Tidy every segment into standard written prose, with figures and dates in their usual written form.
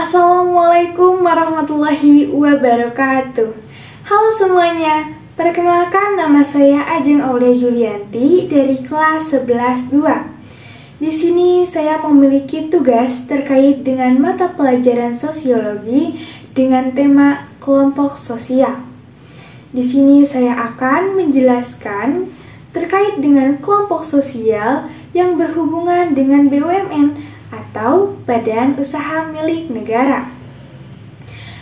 Assalamualaikum warahmatullahi wabarakatuh. Halo semuanya, perkenalkan nama saya Ajeng Aulia Julianti dari kelas 11-2. Di sini saya memiliki tugas terkait dengan mata pelajaran sosiologi dengan tema kelompok sosial. Di sini saya akan menjelaskan terkait dengan kelompok sosial yang berhubungan dengan BUMN atau badan usaha milik negara.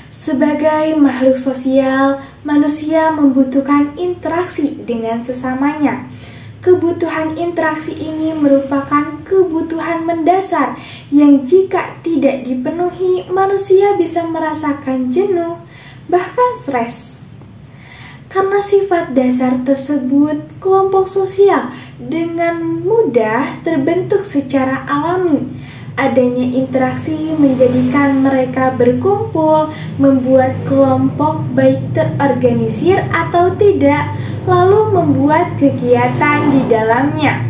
Sebagai makhluk sosial, manusia membutuhkan interaksi dengan sesamanya. Kebutuhan interaksi ini merupakan kebutuhan mendasar yang jika tidak dipenuhi, manusia bisa merasakan jenuh, bahkan stres. Karena sifat dasar tersebut, kelompok sosial dengan mudah terbentuk secara alami. Adanya interaksi menjadikan mereka berkumpul, membuat kelompok baik terorganisir atau tidak, lalu membuat kegiatan di dalamnya.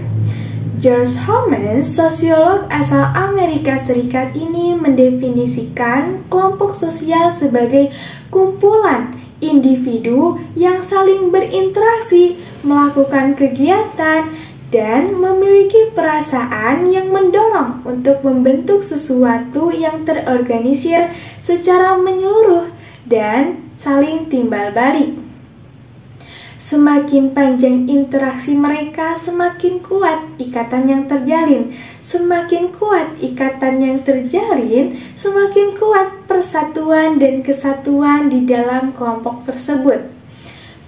George Homans, sosiolog asal Amerika Serikat ini mendefinisikan kelompok sosial sebagai kumpulan individu yang saling berinteraksi, melakukan kegiatan, dan memiliki perasaan yang mendorong untuk membentuk sesuatu yang terorganisir secara menyeluruh dan saling timbal balik. Semakin panjang interaksi mereka, semakin kuat ikatan yang terjalin. Semakin kuat ikatan yang terjalin, semakin kuat persatuan dan kesatuan di dalam kelompok tersebut.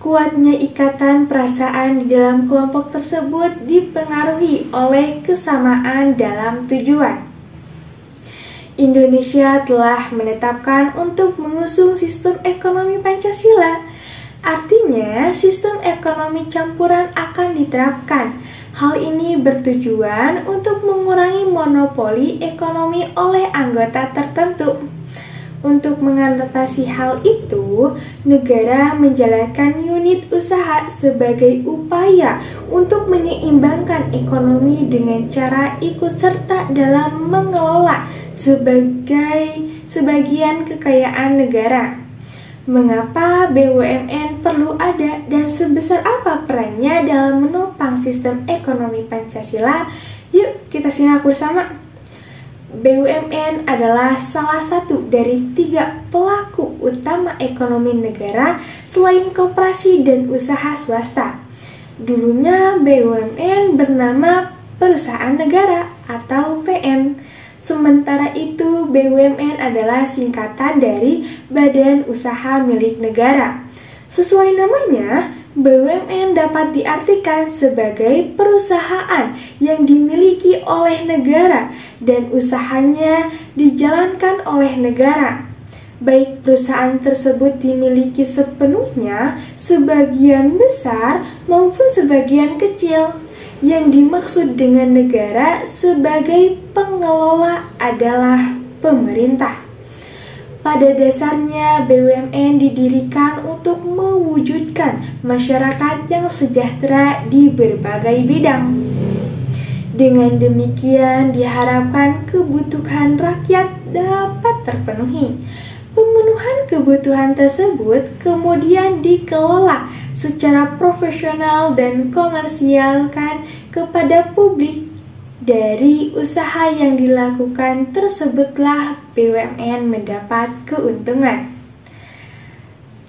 Kuatnya ikatan perasaan di dalam kelompok tersebut dipengaruhi oleh kesamaan dalam tujuan. Indonesia telah menetapkan untuk mengusung sistem ekonomi Pancasila. Artinya, sistem ekonomi campuran akan diterapkan. Hal ini bertujuan untuk mengurangi monopoli ekonomi oleh anggota tertentu. Untuk mengatasi hal itu, negara menjalankan unit usaha sebagai upaya untuk menyeimbangkan ekonomi dengan cara ikut serta dalam mengelola sebagian kekayaan negara. Mengapa BUMN perlu ada dan sebesar apa perannya dalam menopang sistem ekonomi Pancasila? Yuk kita simak bersama. BUMN adalah salah satu dari 3 pelaku utama ekonomi negara selain koperasi dan usaha swasta. Dulunya BUMN bernama Perusahaan Negara atau PN. Sementara itu BUMN adalah singkatan dari Badan Usaha Milik Negara. Sesuai namanya, BUMN dapat diartikan sebagai perusahaan yang dimiliki oleh negara dan usahanya dijalankan oleh negara. Baik perusahaan tersebut dimiliki sepenuhnya, sebagian besar, maupun sebagian kecil. Yang dimaksud dengan negara sebagai pengelola adalah pemerintah. Pada dasarnya, BUMN didirikan untuk mewujudkan masyarakat yang sejahtera di berbagai bidang. Dengan demikian, diharapkan kebutuhan rakyat dapat terpenuhi. Pemenuhan kebutuhan tersebut kemudian dikelola secara profesional dan komersialkan kepada publik. Dari usaha yang dilakukan tersebutlah BUMN mendapat keuntungan.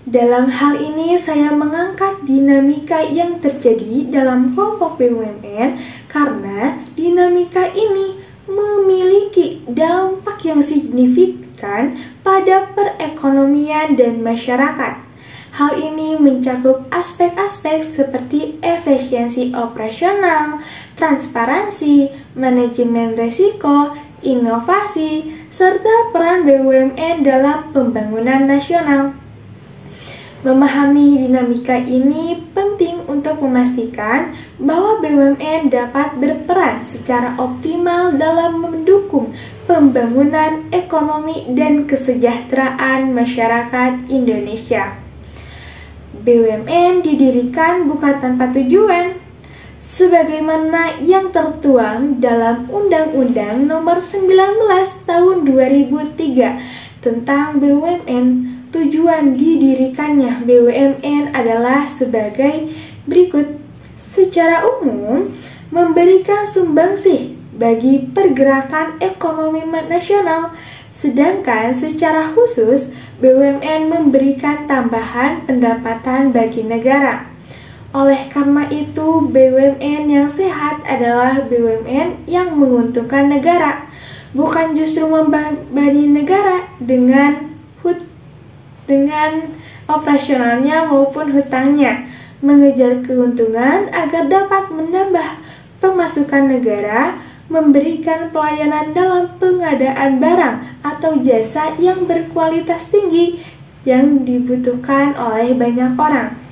Dalam hal ini saya mengangkat dinamika yang terjadi dalam kelompok BUMN karena dinamika ini memiliki dampak yang signifikan pada perekonomian dan masyarakat. Hal ini mencakup aspek-aspek seperti efisiensi operasional, transparansi, manajemen risiko, inovasi, serta peran BUMN dalam pembangunan nasional. Memahami dinamika ini penting untuk memastikan bahwa BUMN dapat berperan secara optimal dalam mendukung pembangunan ekonomi dan kesejahteraan masyarakat Indonesia. BUMN didirikan bukan tanpa tujuan, sebagaimana yang tertuang dalam Undang-Undang Nomor 19 Tahun 2003 tentang BUMN. Tujuan didirikannya BUMN adalah sebagai berikut. Secara umum, memberikan sumbangsih bagi pergerakan ekonomi nasional, sedangkan secara khusus BUMN memberikan tambahan pendapatan bagi negara. Oleh karena itu, BUMN yang sehat adalah BUMN yang menguntungkan negara, bukan justru membebani negara dengan operasionalnya maupun hutangnya, mengejar keuntungan agar dapat menambah pemasukan negara, memberikan pelayanan dalam pengadaan barang atau jasa yang berkualitas tinggi yang dibutuhkan oleh banyak orang.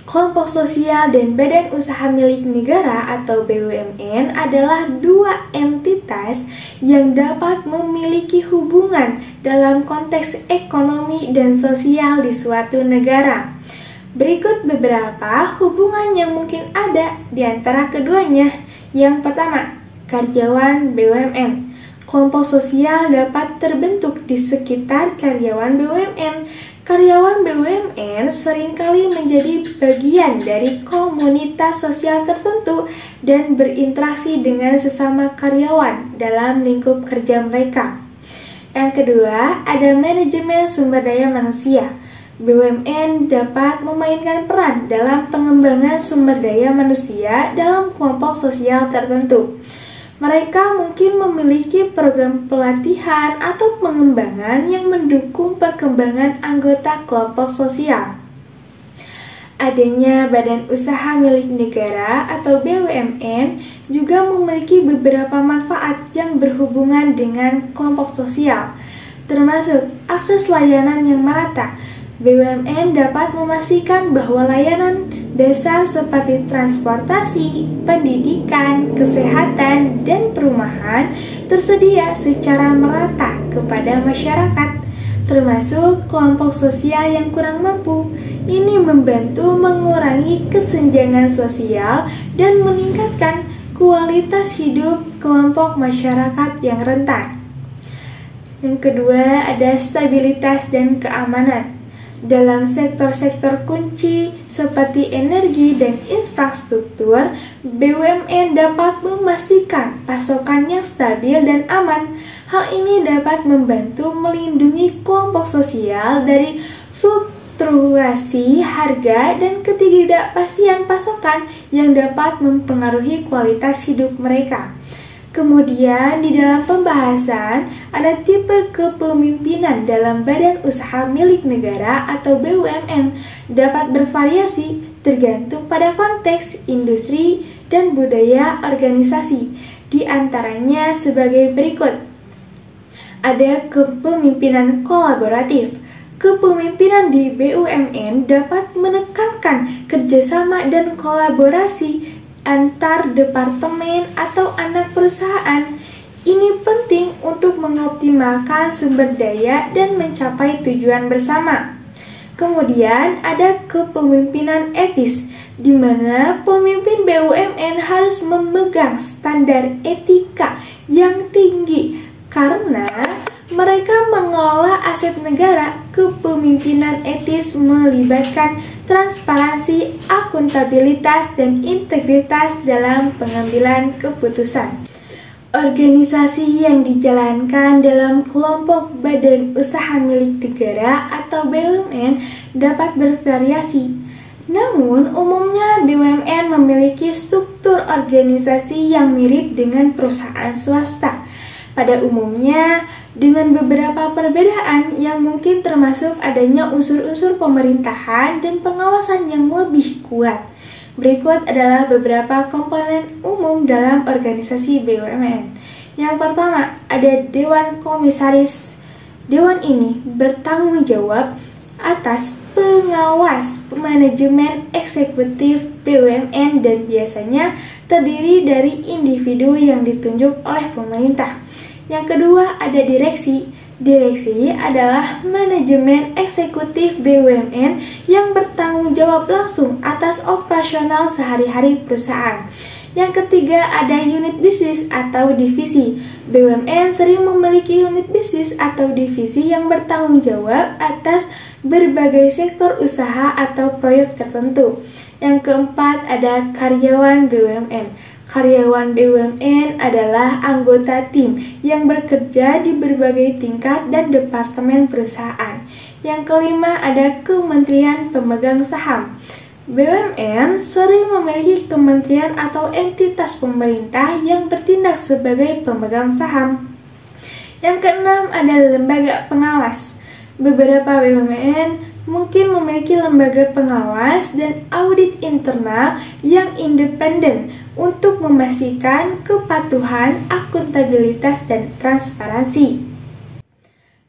Kelompok sosial dan badan usaha milik negara atau BUMN adalah dua entitas yang dapat memiliki hubungan dalam konteks ekonomi dan sosial di suatu negara. Berikut beberapa hubungan yang mungkin ada di antara keduanya. Yang pertama, karyawan BUMN. Kelompok sosial dapat terbentuk di sekitar karyawan BUMN. Karyawan BUMN seringkali menjadi bagian dari komunitas sosial tertentu dan berinteraksi dengan sesama karyawan dalam lingkup kerja mereka. Yang kedua, ada manajemen sumber daya manusia. BUMN dapat memainkan peran dalam pengembangan sumber daya manusia dalam kelompok sosial tertentu. Mereka mungkin memiliki program pelatihan atau pengembangan yang mendukung perkembangan anggota kelompok sosial. Adanya badan usaha milik negara atau BUMN juga memiliki beberapa manfaat yang berhubungan dengan kelompok sosial, termasuk akses layanan yang merata. BUMN dapat memastikan bahwa layanan dasar seperti transportasi, pendidikan, kesehatan, dan perumahan tersedia secara merata kepada masyarakat, termasuk kelompok sosial yang kurang mampu. Ini membantu mengurangi kesenjangan sosial dan meningkatkan kualitas hidup kelompok masyarakat yang rentan. Yang kedua, ada stabilitas dan keamanan. Dalam sektor-sektor kunci seperti energi dan infrastruktur, BUMN dapat memastikan pasokan yang stabil dan aman. Hal ini dapat membantu melindungi kelompok sosial dari fluktuasi harga dan ketidakpastian pasokan yang dapat mempengaruhi kualitas hidup mereka. Kemudian di dalam pembahasan ada tipe kepemimpinan dalam badan usaha milik negara atau BUMN dapat bervariasi tergantung pada konteks, industri, dan budaya organisasi. Di antaranya sebagai berikut. Ada kepemimpinan kolaboratif. Kepemimpinan di BUMN dapat menekankan kerjasama dan kolaborasi antar departemen atau anak perusahaan. Ini penting untuk mengoptimalkan sumber daya dan mencapai tujuan bersama. Kemudian ada kepemimpinan etis, di mana pemimpin BUMN harus memegang standar etika yang tinggi karena mereka mengelola aset negara. Kepemimpinan etis melibatkan transparansi, akuntabilitas, dan integritas dalam pengambilan keputusan. Organisasi yang dijalankan dalam kelompok badan usaha milik negara atau BUMN dapat bervariasi. Namun, umumnya BUMN memiliki struktur organisasi yang mirip dengan perusahaan swasta. Pada umumnya, dengan beberapa perbedaan yang mungkin termasuk adanya unsur-unsur pemerintahan dan pengawasan yang lebih kuat. Berikut adalah beberapa komponen umum dalam organisasi BUMN. Yang pertama, ada Dewan Komisaris. Dewan ini bertanggung jawab atas pengawas manajemen eksekutif BUMN dan biasanya terdiri dari individu yang ditunjuk oleh pemerintah. Yang kedua, ada direksi. Direksi adalah manajemen eksekutif BUMN yang bertanggung jawab langsung atas operasional sehari-hari perusahaan. Yang ketiga ada unit bisnis atau divisi. BUMN sering memiliki unit bisnis atau divisi yang bertanggung jawab atas berbagai sektor usaha atau proyek tertentu. Yang keempat ada karyawan BUMN. Karyawan BUMN adalah anggota tim yang bekerja di berbagai tingkat dan departemen perusahaan. Yang kelima ada kementerian pemegang saham. BUMN sering memiliki kementerian atau entitas pemerintah yang bertindak sebagai pemegang saham. Yang keenam ada lembaga pengawas. Beberapa BUMN mungkin memiliki lembaga pengawas dan audit internal yang independen untuk memastikan kepatuhan, akuntabilitas, dan transparansi.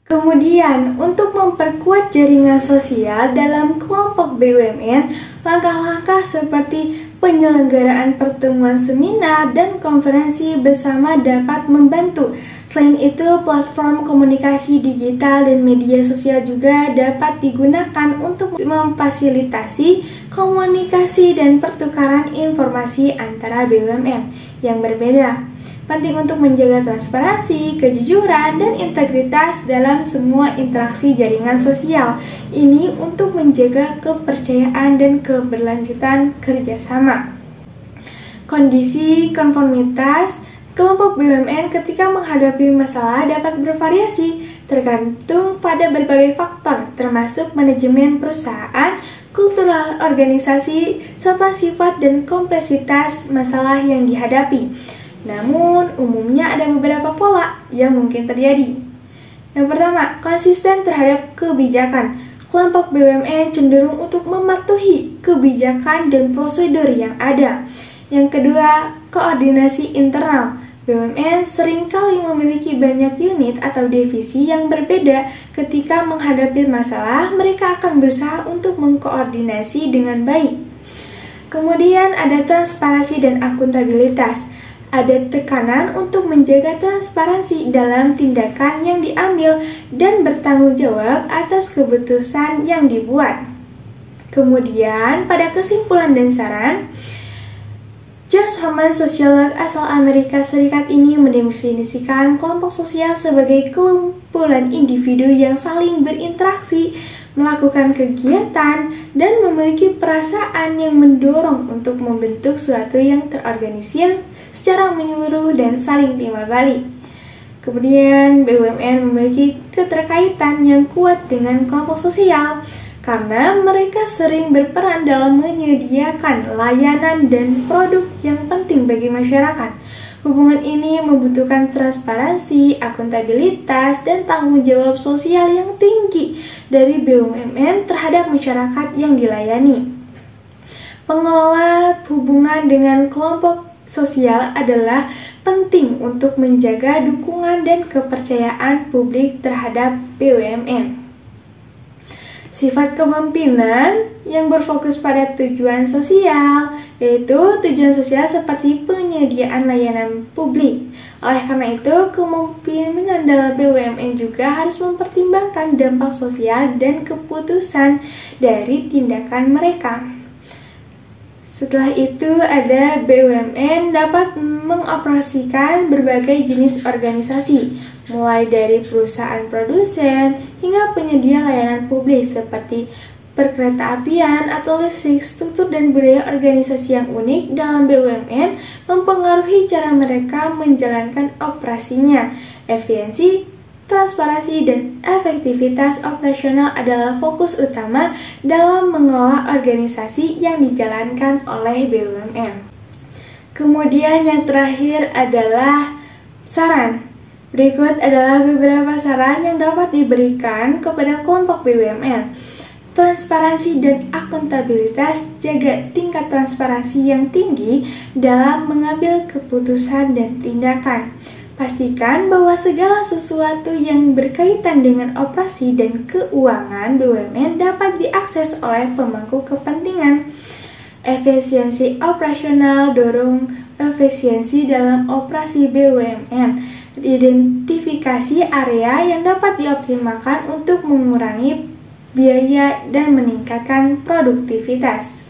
Kemudian, untuk memperkuat jaringan sosial dalam kelompok BUMN, langkah-langkah seperti penyelenggaraan pertemuan seminar dan konferensi bersama dapat membantu. Selain itu, platform komunikasi digital dan media sosial juga dapat digunakan untuk memfasilitasi komunikasi dan pertukaran informasi antara BUMN yang berbeda. Penting untuk menjaga transparansi, kejujuran, dan integritas dalam semua interaksi jaringan sosial. Ini untuk menjaga kepercayaan dan keberlanjutan kerjasama. Kondisi konformitas kelompok BUMN ketika menghadapi masalah dapat bervariasi tergantung pada berbagai faktor, termasuk manajemen perusahaan, kultural organisasi, serta sifat dan kompleksitas masalah yang dihadapi. Namun, umumnya ada beberapa pola yang mungkin terjadi. Yang pertama, konsisten terhadap kebijakan. Kelompok BUMN cenderung untuk mematuhi kebijakan dan prosedur yang ada. Yang kedua, koordinasi internal. BUMN seringkali memiliki banyak unit atau divisi yang berbeda. Ketika menghadapi masalah, mereka akan berusaha untuk mengkoordinasi dengan baik. Kemudian ada transparansi dan akuntabilitas. Ada tekanan untuk menjaga transparansi dalam tindakan yang diambil dan bertanggung jawab atas keputusan yang dibuat. Kemudian, pada kesimpulan dan saran, George Homan, sosiolog asal Amerika Serikat ini mendefinisikan kelompok sosial sebagai kumpulan individu yang saling berinteraksi, melakukan kegiatan, dan memiliki perasaan yang mendorong untuk membentuk suatu yang terorganisir secara menyeluruh dan saling timbal balik. Kemudian, BUMN memiliki keterkaitan yang kuat dengan kelompok sosial karena mereka sering berperan dalam menyediakan layanan dan produk yang penting bagi masyarakat. Hubungan ini membutuhkan transparansi, akuntabilitas, dan tanggung jawab sosial yang tinggi dari BUMN terhadap masyarakat yang dilayani. Pengelola hubungan dengan kelompok sosial adalah penting untuk menjaga dukungan dan kepercayaan publik terhadap BUMN. Sifat kepemimpinan yang berfokus pada tujuan sosial, yaitu tujuan sosial seperti penyediaan layanan publik. Oleh karena itu, kepemimpinan dalam BUMN juga harus mempertimbangkan dampak sosial dan keputusan dari tindakan mereka. Setelah itu, ada BUMN dapat mengoperasikan berbagai jenis organisasi, mulai dari perusahaan produsen hingga penyedia layanan publik seperti perkeretaapian atau listrik. Struktur dan budaya organisasi yang unik dalam BUMN mempengaruhi cara mereka menjalankan operasinya. Efisiensi, transparansi, dan efektivitas operasional adalah fokus utama dalam mengelola organisasi yang dijalankan oleh BUMN. Kemudian yang terakhir adalah saran. Berikut adalah beberapa saran yang dapat diberikan kepada kelompok BUMN. Transparansi dan akuntabilitas. Jaga tingkat transparansi yang tinggi dalam mengambil keputusan dan tindakan. Pastikan bahwa segala sesuatu yang berkaitan dengan operasi dan keuangan BUMN dapat diakses oleh pemangku kepentingan. Efisiensi operasional. Dorong efisiensi dalam operasi BUMN. Identifikasi area yang dapat dioptimalkan untuk mengurangi biaya dan meningkatkan produktivitas.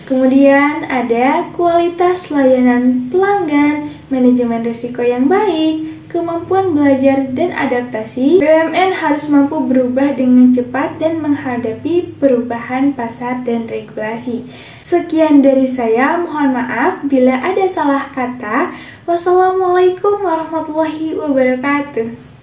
Kemudian ada kualitas layanan pelanggan, manajemen risiko yang baik, kemampuan belajar dan adaptasi. BUMN harus mampu berubah dengan cepat dan menghadapi perubahan pasar dan regulasi. Sekian dari saya, mohon maaf bila ada salah kata. Wassalamualaikum warahmatullahi wabarakatuh.